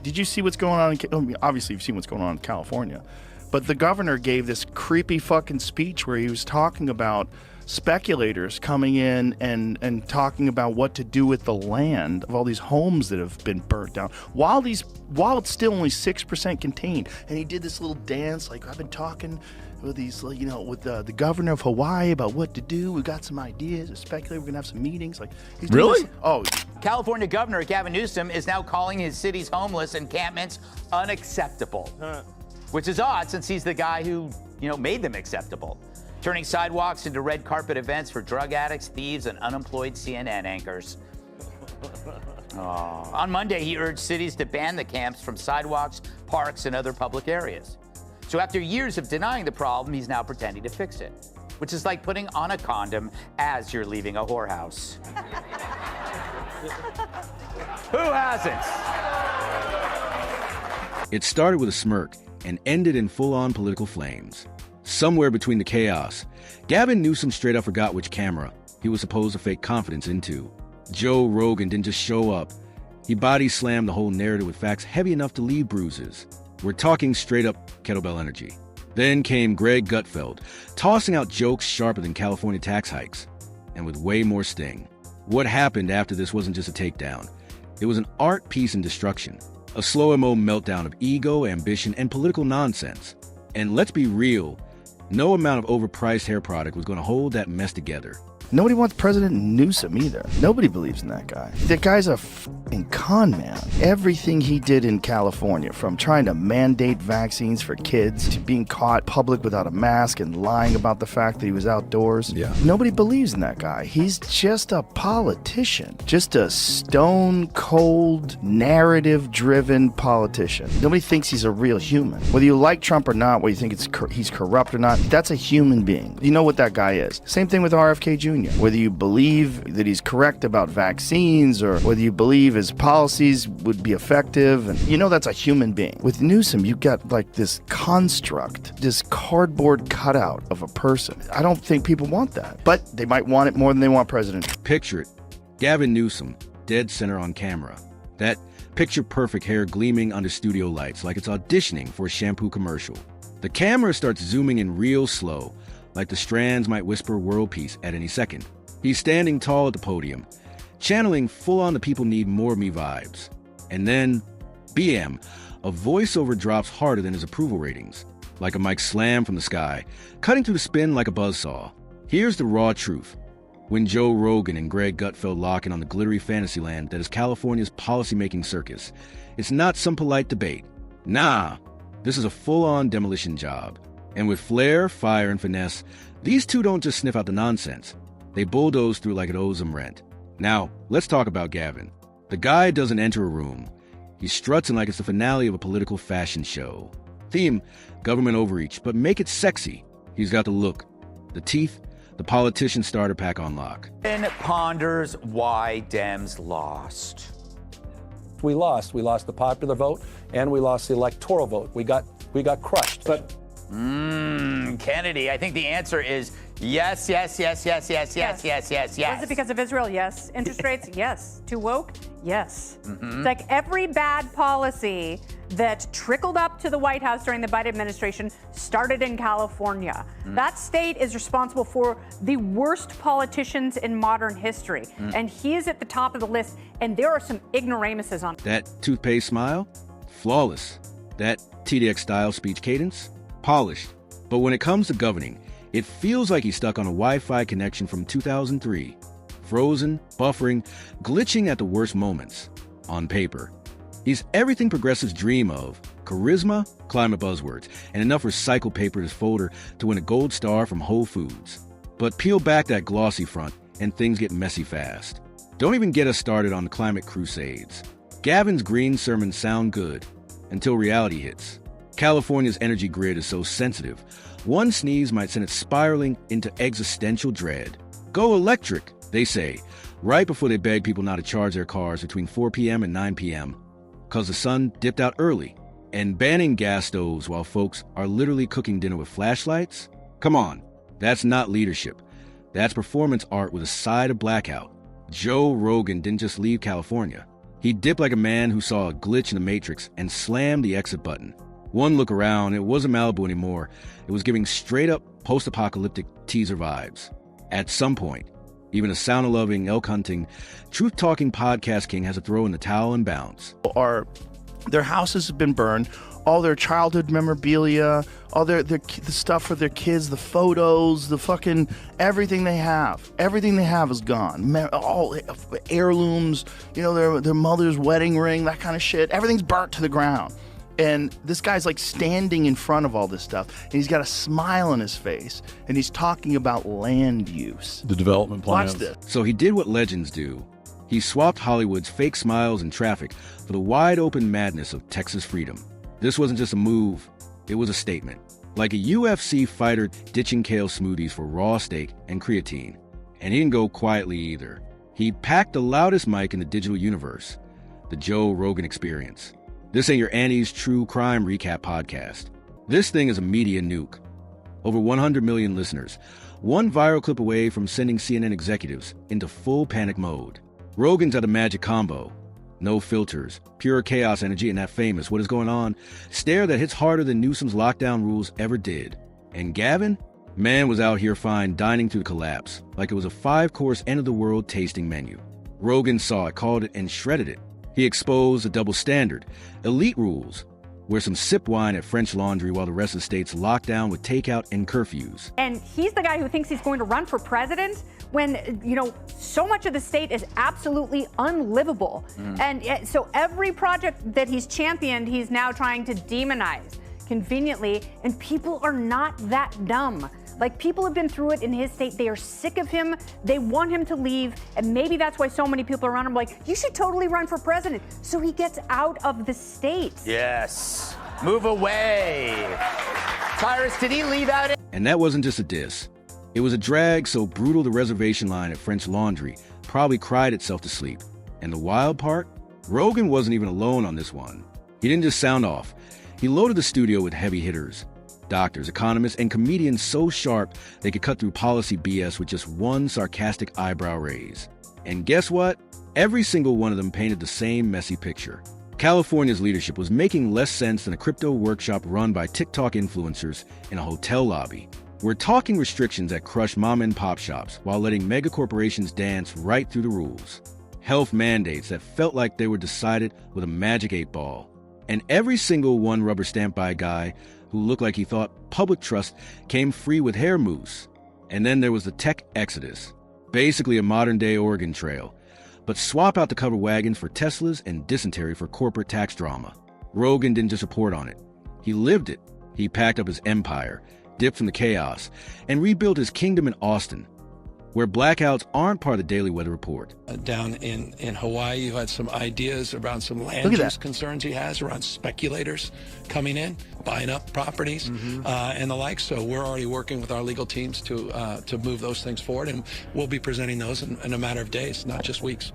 Did you see what's going on? Obviously, you've seen what's going on in California. But the governor gave this creepy fucking speech where he was talking about speculators coming in and talking about what to do with the land of all these homes that have been burnt down while it's still only 6% contained. And he did this little dance like, I've been talking with these, with the governor of Hawaii about what to do. We've got some ideas. A speculator, we're gonna have some meetings. Like, he's really? California Governor Gavin Newsom is now calling his city's homeless encampments unacceptable, which is odd since he's the guy who made them acceptable. Turning sidewalks into red carpet events for drug addicts, thieves, and unemployed CNN anchors. On Monday, he urged cities to ban the camps from sidewalks, parks, and other public areas. So after years of denying the problem, he's now pretending to fix it, which is like putting on a condom as you're leaving a whorehouse. Who hasn't? It started with a smirk and ended in full-on political flames. Somewhere between the chaos, Gavin Newsom straight up forgot which camera he was supposed to fake confidence into. Joe Rogan didn't just show up. He body slammed the whole narrative with facts heavy enough to leave bruises. We're talking straight up kettlebell energy. Then came Greg Gutfeld, tossing out jokes sharper than California tax hikes, and with way more sting. What happened after this wasn't just a takedown. It was an art piece in destruction, a slow-mo meltdown of ego, ambition, and political nonsense. And let's be real, no amount of overpriced hair product was going to hold that mess together. Nobody wants President Newsom either. Nobody believes in that guy. That guy's a fucking con man. Everything he did in California, from trying to mandate vaccines for kids to being caught public without a mask and lying about the fact that he was outdoors. Yeah. Nobody believes in that guy. He's just a politician. Just a stone-cold, narrative-driven politician. Nobody thinks he's a real human. Whether you like Trump or not, whether you think he's corrupt or not, that's a human being. You know what that guy is. Same thing with RFK Jr. Whether you believe that he's correct about vaccines or whether you believe his policies would be effective, and that's a human being. With Newsom, you got like this construct, this cardboard cutout of a person. I don't think people want that, but they might want it more than they want President. Picture it. Gavin Newsom, dead center on camera. That picture-perfect hair gleaming under studio lights like it's auditioning for a shampoo commercial. The camera starts zooming in real slow, like the strands might whisper world peace at any second. He's standing tall at the podium, channeling full-on the people need more of me vibes. And then, BM, a voiceover drops harder than his approval ratings, like a mic slam from the sky, cutting through the spin like a buzzsaw. Here's the raw truth. When Joe Rogan and Greg Gutfeld lock in on the glittery fantasy land that is California's policymaking circus, it's not some polite debate. Nah, this is a full-on demolition job. And with flair, fire, and finesse, these two don't just sniff out the nonsense. They bulldoze through like it owes them rent. Now, let's talk about Gavin. The guy doesn't enter a room. He's strutting like it's the finale of a political fashion show. Theme, government overreach, but make it sexy. He's got the look, the teeth, the politician starter pack on lock. And ponders why Dems lost. We lost. We lost the popular vote, and we lost the electoral vote. We got crushed. But Kennedy, I think the answer is yes, yes, yes, yes, yes, yes, yes, yes, yes. Was it because of Israel? Yes. Interest rates? Yes. Too woke? Yes. It's like every bad policy that trickled up to the White House during the Biden administration started in California. That state is responsible for the worst politicians in modern history. And he is at the top of the list, and there are some ignoramuses on That toothpaste smile? Flawless. That TDX-style speech cadence? Polished. But when it comes to governing, it feels like he's stuck on a Wi-Fi connection from 2003. Frozen, buffering, glitching at the worst moments. On paper. He's everything progressives dream of. Charisma, climate buzzwords, and enough recycled paper in his folder to win a gold star from Whole Foods. But peel back that glossy front, and things get messy fast. Don't even get us started on the climate crusades. Gavin's green sermons sound good, until reality hits. California's energy grid is so sensitive, one sneeze might send it spiraling into existential dread. Go electric, they say, right before they beg people not to charge their cars between 4 p.m. and 9 p.m. because the sun dipped out early. And banning gas stoves while folks are literally cooking dinner with flashlights? Come on, that's not leadership. That's performance art with a side of blackout. Joe Rogan didn't just leave California. He dipped like a man who saw a glitch in the Matrix and slammed the exit button. One look around, it wasn't Malibu anymore. It was giving straight-up post-apocalyptic teaser vibes. At some point, even a sauna-loving, elk-hunting, truth-talking podcast king has to throw in the towel and bounce. Their houses have been burned, all their childhood memorabilia, all the stuff for their kids, the photos, the fucking everything they have. Everything they have is gone. All heirlooms, their mother's wedding ring, that kind of shit. Everything's burnt to the ground. And this guy's like standing in front of all this stuff, and he's got a smile on his face, and he's talking about land use. The development plans. Watch this. So he did what legends do. He swapped Hollywood's fake smiles and traffic for the wide-open madness of Texas freedom. This wasn't just a move, it was a statement. Like a UFC fighter ditching kale smoothies for raw steak and creatine. And he didn't go quietly either. He packed the loudest mic in the digital universe, the Joe Rogan Experience. This ain't your Annie's True Crime Recap podcast. This thing is a media nuke. Over 100 million listeners, one viral clip away from sending CNN executives into full panic mode. Rogan's at a magic combo. No filters, pure chaos energy, and that famous "what is going on" stare that hits harder than Newsom's lockdown rules ever did. And Gavin? Man was out here fine, dining through the collapse, like it was a 5-course end-of-the-world tasting menu. Rogan saw it, called it, and shredded it. He exposed a double standard, elite rules, where some sip wine at French Laundry while the rest of the state's locked down with takeout and curfews. And he's the guy who thinks he's going to run for president when, so much of the state is absolutely unlivable. And so every project that he's championed, he's now trying to demonize conveniently. And people are not that dumb. Like, people have been through it in his state. They are sick of him. They want him to leave. And maybe that's why so many people around him are like, you should totally run for president. So he gets out of the state. Yes. Move away. Tyrus, did he leave out? And that wasn't just a diss. It was a drag so brutal the reservation line at French Laundry probably cried itself to sleep. And the wild part? Rogan wasn't even alone on this one. He didn't just sound off. He loaded the studio with heavy hitters. Doctors, economists, and comedians so sharp they could cut through policy BS with just one sarcastic eyebrow raise. And guess what? Every single one of them painted the same messy picture. California's leadership was making less sense than a crypto workshop run by TikTok influencers in a hotel lobby. We're talking restrictions that crush mom and pop shops while letting mega corporations dance right through the rules. Health mandates that felt like they were decided with a magic 8-ball. And every single one rubber stamped by a guy who looked like he thought public trust came free with hair mousse. And then there was the tech exodus, basically a modern-day Oregon Trail. But swap out the covered wagons for Teslas and dysentery for corporate tax drama. Rogan didn't just report on it. He lived it. He packed up his empire, dipped from the chaos, and rebuilt his kingdom in Austin, where blackouts aren't part of the daily weather report. Down in Hawaii, you had some ideas around some land use concerns he has around speculators coming in, buying up properties, and the like. So we're already working with our legal teams to move those things forward, and we'll be presenting those in a matter of days, not just weeks.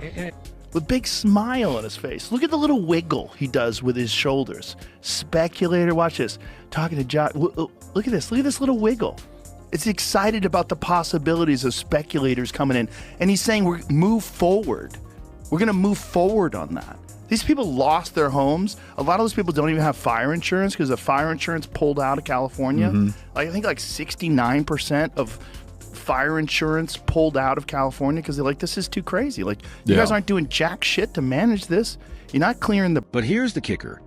With a big smile on his face. Look at the little wiggle he does with his shoulders. Speculator, watch this. Talking to Josh. Look at this little wiggle. It's excited about the possibilities of speculators coming in. And he's saying, move forward. We're going to move forward on that. These people lost their homes. A lot of those people don't even have fire insurance because the fire insurance pulled out of California. I think 69% of fire insurance pulled out of California because they're like, this is too crazy. Like, you guys aren't doing jack shit to manage this. You're not clearing the... But here's the kicker.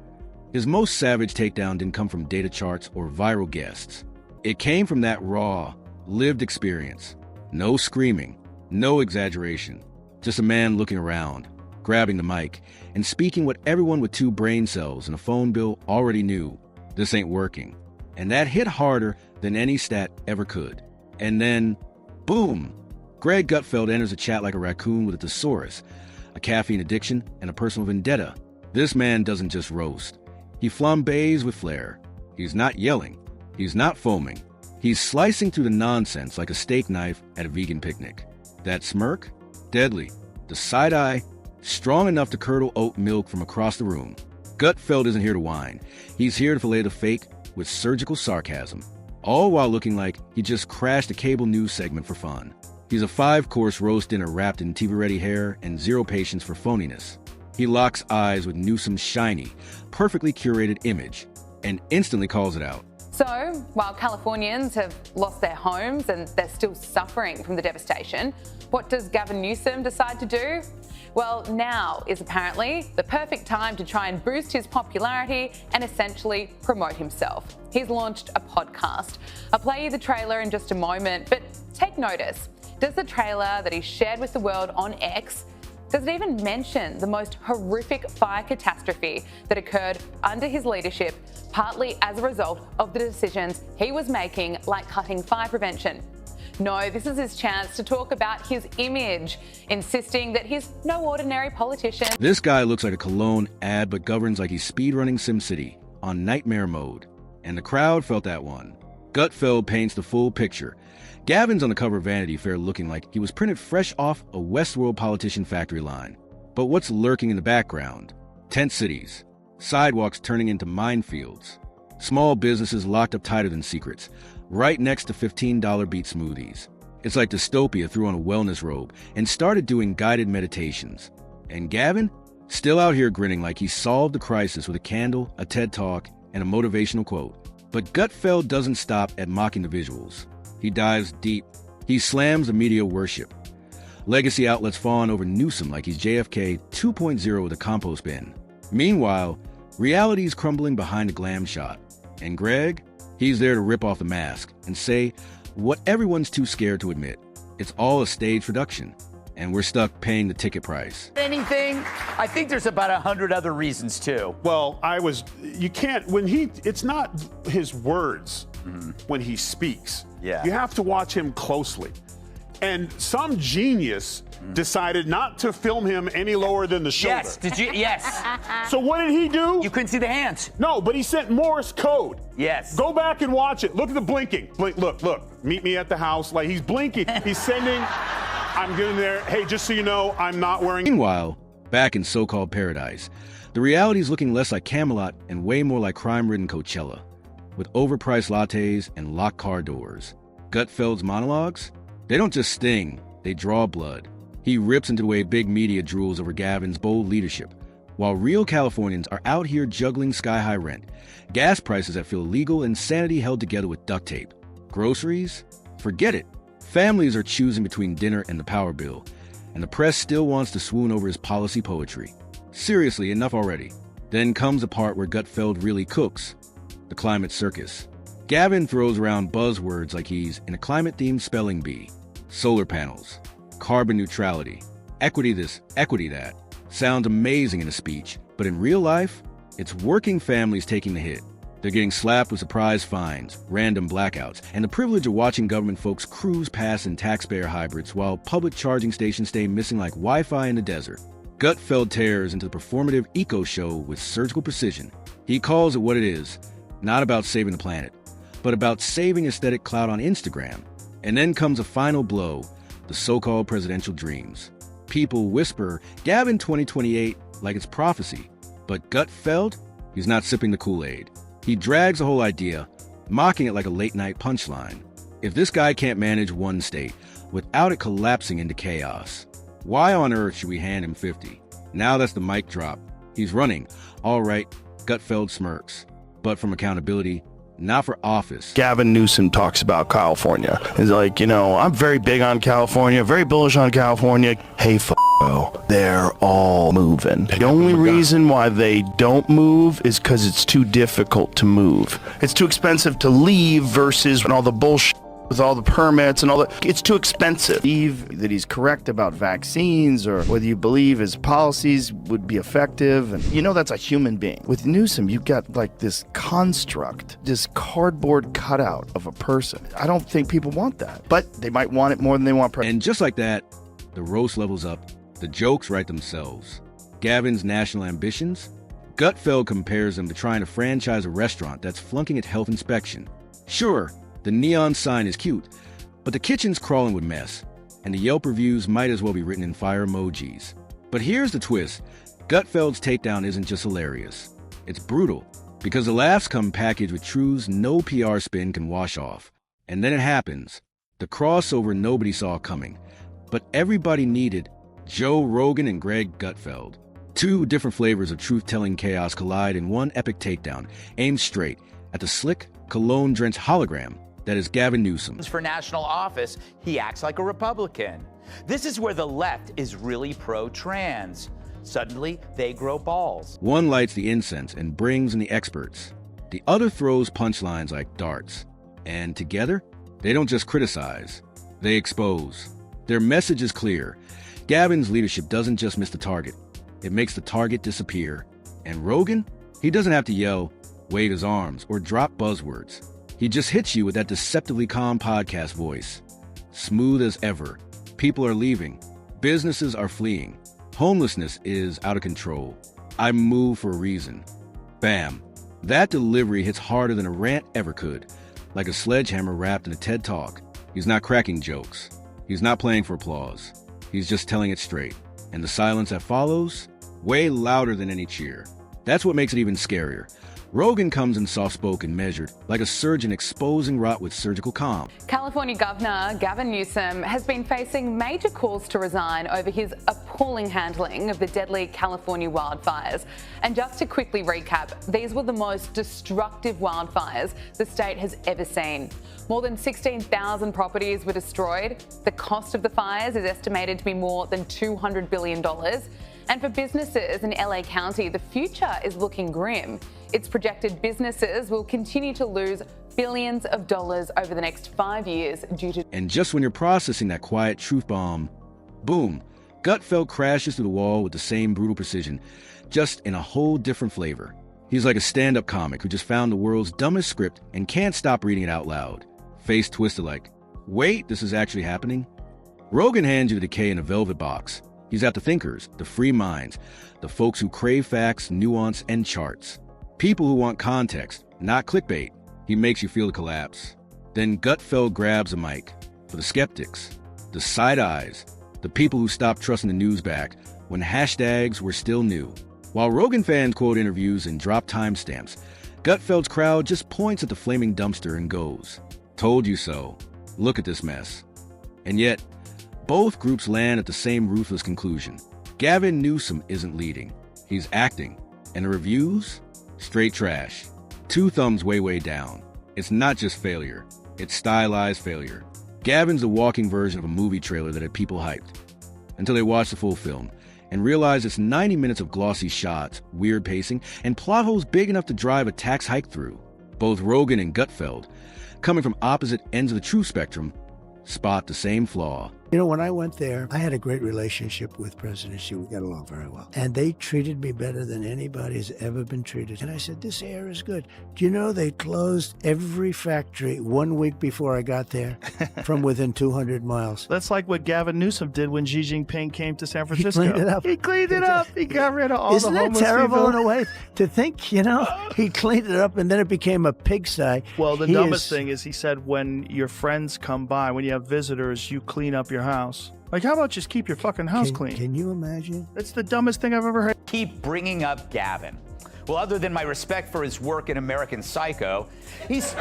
His most savage takedown didn't come from data charts or viral guests. It came from that raw, lived experience. No screaming, no exaggeration. Just a man looking around, grabbing the mic, and speaking what everyone with 2 brain cells and a phone bill already knew. This ain't working. And that hit harder than any stat ever could. And then, boom! Greg Gutfeld enters a chat like a raccoon with a thesaurus, a caffeine addiction, and a personal vendetta. This man doesn't just roast. He flambés with flair. He's not yelling. He's not foaming. He's slicing through the nonsense like a steak knife at a vegan picnic. That smirk? Deadly. The side eye? Strong enough to curdle oat milk from across the room. Gutfeld isn't here to whine. He's here to fillet the fake with surgical sarcasm. All while looking like he just crashed a cable news segment for fun. He's a 5-course roast dinner wrapped in TV-ready hair and zero patience for phoniness. He locks eyes with Newsom's shiny, perfectly curated image and instantly calls it out. So, while Californians have lost their homes and they're still suffering from the devastation, what does Gavin Newsom decide to do? Well, now is apparently the perfect time to try and boost his popularity and essentially promote himself. He's launched a podcast. I'll play you the trailer in just a moment, but take notice. Does the trailer that he shared with the world on X, does it even mention the most horrific fire catastrophe that occurred under his leadership, partly as a result of the decisions he was making, like cutting fire prevention? No, this is his chance to talk about his image, insisting that he's no ordinary politician. This guy looks like a cologne ad, but governs like he's speedrunning SimCity on nightmare mode. And the crowd felt that one. Gutfeld paints the full picture. Gavin's on the cover of Vanity Fair looking like he was printed fresh off a Westworld politician factory line. But what's lurking in the background? Tent cities, sidewalks turning into minefields, small businesses locked up tighter than secrets, right next to $15 beat smoothies. It's like dystopia threw on a wellness robe and started doing guided meditations. And Gavin? Still out here grinning like he solved the crisis with a candle, a TED Talk, and a motivational quote. But Gutfeld doesn't stop at mocking the visuals. He dives deep. He slams the media worship. Legacy outlets fawn over Newsom like he's JFK 2.0 with a compost bin. Meanwhile, reality's crumbling behind a glam shot. And Greg? He's there to rip off the mask and say what everyone's too scared to admit. It's all a stage production, and we're stuck paying the ticket price. Anything? I think there's about 100 other reasons too. Well, you can't, it's not his words when he speaks. Yeah. You have to watch him closely. And some genius decided not to film him any lower than the shoulder. Yes, did you? Yes. So what did he do? You couldn't see the hands. No, but he sent Morse code. Yes. Go back and watch it. Look at the blinking. Blink, look. Meet me at the house. Like, he's blinking. He's sending, I'm getting there. Hey, just so you know, I'm not wearing... Meanwhile, back in so-called paradise, the reality's looking less like Camelot and way more like crime-ridden Coachella, with overpriced lattes and locked car doors. Gutfeld's monologues? They don't just sting, they draw blood. He rips into the way big media drools over Gavin's bold leadership, while real Californians are out here juggling sky-high rent, gas prices that feel illegal, and sanity held together with duct tape. Groceries? Forget it. Families are choosing between dinner and the power bill, and the press still wants to swoon over his policy poetry. Seriously, enough already. Then comes the part where Gutfeld really cooks, the climate circus. Gavin throws around buzzwords like he's in a climate-themed spelling bee. Solar panels, carbon neutrality, equity this, equity that. Sounds amazing in a speech, but in real life, it's working families taking the hit. They're getting slapped with surprise fines, random blackouts, and the privilege of watching government folks cruise past in taxpayer hybrids while public charging stations stay missing like Wi-Fi in the desert. Gutfeld tears into the performative eco-show with surgical precision. He calls it what it is, not about saving the planet, but about saving aesthetic clout on Instagram. And then comes a final blow, the so-called presidential dreams. People whisper Gavin 2028 like it's prophecy, but Gutfeld, he's not sipping the Kool-Aid. He drags the whole idea, mocking it like a late-night punchline. If this guy can't manage one state without it collapsing into chaos, why on earth should we hand him 50? Now that's the mic drop. He's running. All right, Gutfeld smirks. But from accountability, not for office. Gavin Newsom talks about California. He's like, I'm very big on California, very bullish on California. Hey, f***o, they're all moving. The only reason why they don't move is because it's too difficult to move. It's too expensive to leave versus all the bullshit with all the permits and all that. It's too expensive. Believe that he's correct about vaccines, or whether you believe his policies would be effective. And that's a human being. With Newsom, you've got like this construct, this cardboard cutout of a person. I don't think people want that, but they might want it more than they want president. And just like that, the roast levels up. The jokes write themselves. Gavin's national ambitions? Gutfeld compares them to trying to franchise a restaurant that's flunking its health inspection. Sure, the neon sign is cute, but the kitchen's crawling with mess, and the Yelp reviews might as well be written in fire emojis. But here's the twist. Gutfeld's takedown isn't just hilarious. It's brutal, because the laughs come packaged with truths no PR spin can wash off. And then it happens. The crossover nobody saw coming. But everybody needed Joe Rogan and Greg Gutfeld. Two different flavors of truth-telling chaos collide in one epic takedown, aimed straight at the slick, cologne-drenched hologram that is Gavin Newsom. For national office, he acts like a Republican. This is where the left is really pro-trans. Suddenly, they grow balls. One lights the incense and brings in the experts. The other throws punchlines like darts. And together, they don't just criticize, they expose. Their message is clear. Gavin's leadership doesn't just miss the target. It makes the target disappear. And Rogan? He doesn't have to yell, wave his arms, or drop buzzwords. He just hits you with that deceptively calm podcast voice. Smooth as ever. People are leaving. Businesses are fleeing. Homelessness is out of control. I move for a reason. Bam. That delivery hits harder than a rant ever could. Like a sledgehammer wrapped in a TED Talk. He's not cracking jokes. He's not playing for applause. He's just telling it straight. And the silence that follows? Way louder than any cheer. That's what makes it even scarier. Rogan comes in soft-spoken, measured, like a surgeon exposing rot with surgical calm. California Governor Gavin Newsom has been facing major calls to resign over his appalling handling of the deadly California wildfires. And just to quickly recap, these were the most destructive wildfires the state has ever seen. More than 16,000 properties were destroyed. The cost of the fires is estimated to be more than $200 billion. And for businesses in LA County, the future is looking grim. It's projected businesses will continue to lose billions of dollars over the next 5 years due to... And just when you're processing that quiet truth bomb, boom, Gutfeld crashes through the wall with the same brutal precision, just in a whole different flavor. He's like a stand-up comic who just found the world's dumbest script and can't stop reading it out loud. Face twisted like, wait, this is actually happening? Rogan hands you the decay in a velvet box. He's at the thinkers, the free minds, the folks who crave facts, nuance, and charts. People who want context, not clickbait. He makes you feel the collapse. Then Gutfeld grabs a mic for the skeptics, the side eyes, the people who stopped trusting the news back when hashtags were still new. While Rogan fans quote interviews and drop timestamps, Gutfeld's crowd just points at the flaming dumpster and goes, "Told you so. Look at this mess." And yet, both groups land at the same ruthless conclusion. Gavin Newsom isn't leading. He's acting. And the reviews? Straight trash. Two thumbs way down. It's not just failure. It's stylized failure. Gavin's a walking version of a movie trailer that had people hyped. Until they watch the full film and realize it's 90 minutes of glossy shots, weird pacing, and plot holes big enough to drive a tax hike through. Both Rogan and Gutfeld, coming from opposite ends of the truth spectrum, spot the same flaw. You know, when I went there, I had a great relationship with President Xi. We got along very well. And they treated me better than anybody has ever been treated. And I said, this air is good. Do you know they closed every factory 1 week before I got there from within 200 miles? That's like what Gavin Newsom did when Xi Jinping came to San Francisco. He cleaned it up. He cleaned it up. He got rid of all the homeless Isn't that terrible people. in a way to think, you know, he cleaned it up and then it became a pigsty. Well, the dumbest thing is he said when your friends come by, when you have visitors, you clean up your house. Like, how about just keep your fucking house clean? Can you imagine? That's the dumbest thing I've ever heard. Keep bringing up Gavin. Well, other than my respect for his work in American Psycho, he's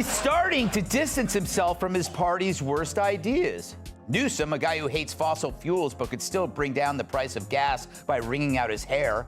starting to distance himself from his party's worst ideas. Newsom, a guy who hates fossil fuels but could still bring down the price of gas by wringing out his hair,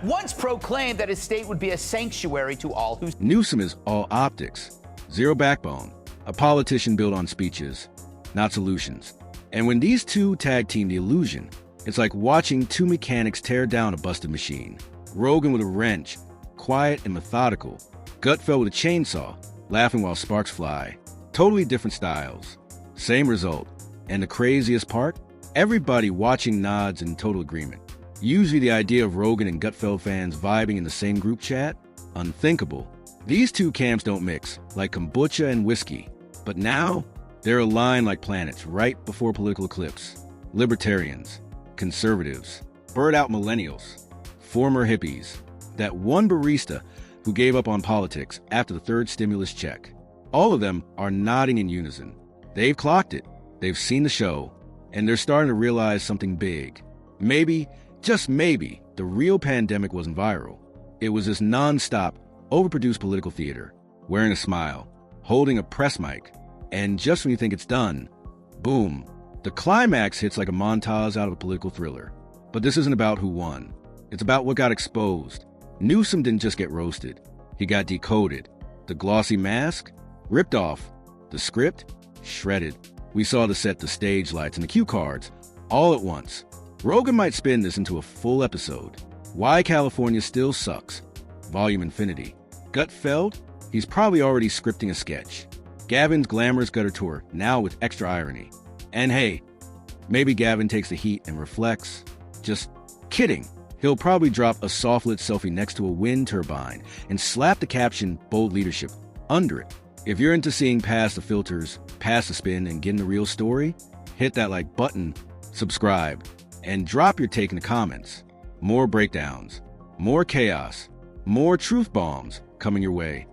once proclaimed that his state would be a sanctuary to all who... Newsom is all optics, zero backbone, a politician built on speeches, not solutions. And when these two tag team the illusion, it's like watching two mechanics tear down a busted machine. Rogan with a wrench, quiet and methodical. Gutfeld with a chainsaw, laughing while sparks fly. Totally different styles. Same result. And the craziest part? Everybody watching nods in total agreement. Usually the idea of Rogan and Gutfeld fans vibing in the same group chat? Unthinkable. These two camps don't mix, like kombucha and whiskey. But now, they're aligned like planets right before political eclipse. Libertarians, conservatives, bird-out millennials, former hippies, that one barista who gave up on politics after the third stimulus check. All of them are nodding in unison. They've clocked it, they've seen the show, and they're starting to realize something big. Maybe, just maybe, the real pandemic wasn't viral. It was this non-stop, overproduced political theater, wearing a smile, holding a press mic, and just when you think it's done, boom, the climax hits like a montage out of a political thriller. But this isn't about who won. It's about what got exposed. Newsom didn't just get roasted. He got decoded. The glossy mask, ripped off. The script, shredded. We saw the set, the stage lights, and the cue cards, all at once. Rogan might spin this into a full episode. Why California Still Sucks. Volume Infinity. Gutfeld? He's probably already scripting a sketch. Gavin's glamorous gutter tour, now with extra irony. And hey, maybe Gavin takes the heat and reflects. Just kidding. He'll probably drop a soft-lit selfie next to a wind turbine and slap the caption "Bold Leadership" under it. If you're into seeing past the filters, past the spin, and getting the real story, hit that like button, subscribe, and drop your take in the comments. More breakdowns, more chaos, more truth bombs coming your way.